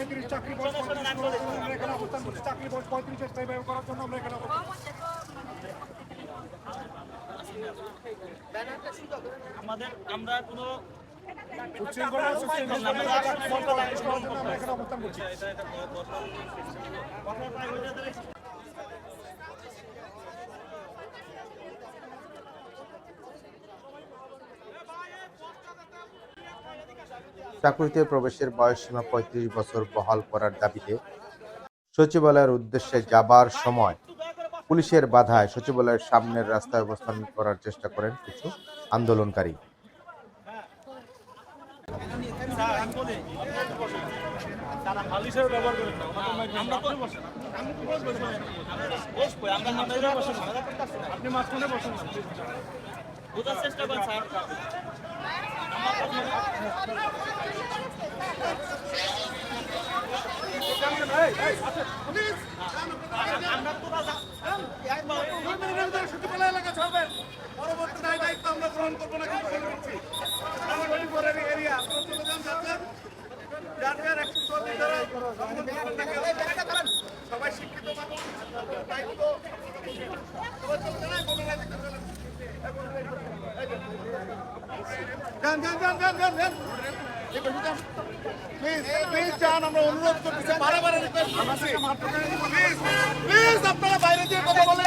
35 চাকরি বয়স 35 আমরা এখানে অবস্থান করছি। চাকরি বয়স 35 স্থায়ীভাবে করার জন্য আমরা এখানে অবস্থান করছি। আমরা কোনো চাকরিতে প্রবেশের বয়সসীমা ৩৫ বছর বহাল করার দাবিতে সচিবালয়ের উদ্দেশ্যে যাবার সময় পুলিশের বাধায় সচিবালয়ের সামনের রাস্তায় অবস্থান করার চেষ্টা করেন কিছু আন্দোলনকারী। আপনি মাঝখানে বসেন, বোঝার চেষ্টা করেন স্যার। সচিবালয় এলাকা ছাড়বেন, পরবর্তী দায়িত্ব আমরা গ্রহণ করবো না। এরিয়া সবাই শিক্ষিত মানুষ, দায়িত্ব প্লিজ যান, আমরা অনুরোধ করতেছি, বারে রিকোয়েস্ট করতেছি, প্লিজ আপনারা বাইরে দিয়ে কথা বলেন।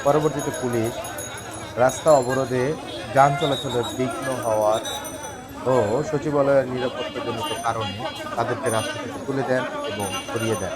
পরবর্তীতে পুলিশ রাস্তা অবরোধে যান চলাচলের বিঘ্ন হওয়ার ও সচিবালয়ের নিরাপত্তাজনিত কারণে তাদেরকে রাস্তা থেকে তুলে দেন এবং সরিয়ে দেন।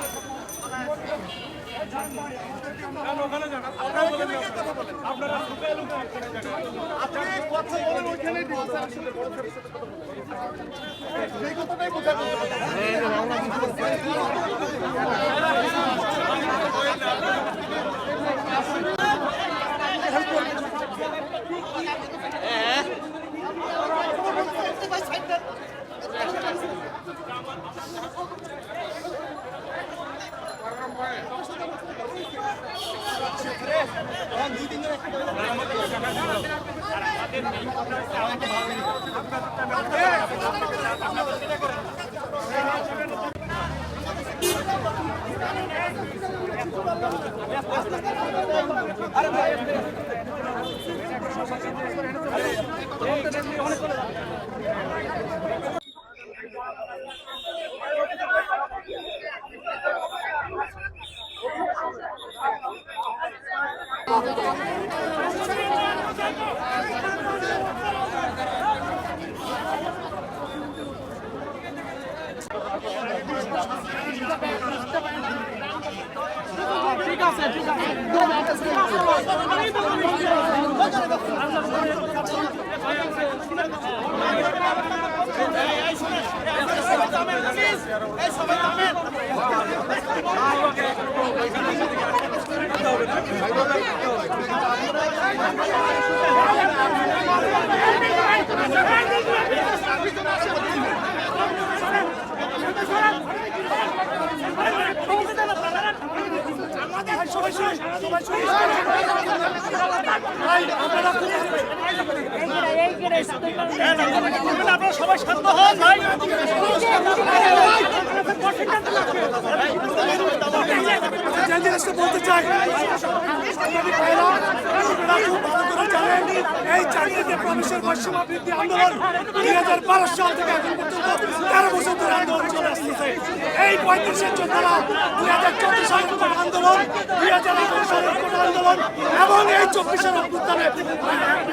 ঠিক আছে, ঠিক আছে। আপনারা সবাই শান্ত হন ভাই। বলতে চাই, এই চাকরিতে প্রবেশের বয়সসীমা বৃদ্ধি আন্দোলন 2012 সাল থেকে এখন পর্যন্ত 13 বছর ধরে আন্দোলন চলে আসতেছে। এই 35-এর যোদ্ধারা 2014 সালের কোটা আন্দোলন, 2018 সালের কোটা আন্দোলন এবং এই 24-এর অভ্যুত্থানে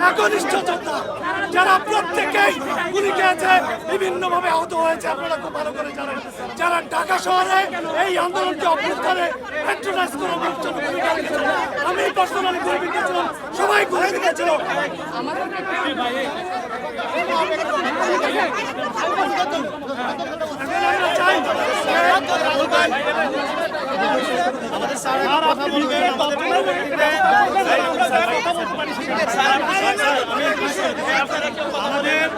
একনিষ্ঠ যোদ্ধা যারা প্রত্যেকেই গুলি খেয়েছে, বিভিন্নভাবে আহত হয়েছে। আপনারা খুব ভালো করে জানেন, যারা ঢাকা শহরে এই আন্দোলনকে অভ্যুত্থানে প্যাট্রোনাইজ করে আমি পার্সোনালি গুলি বিকেছিলাম, সবাই গুলি বিকেছিল। চাই আমাদের স্যার কথা বলবেন আমাদের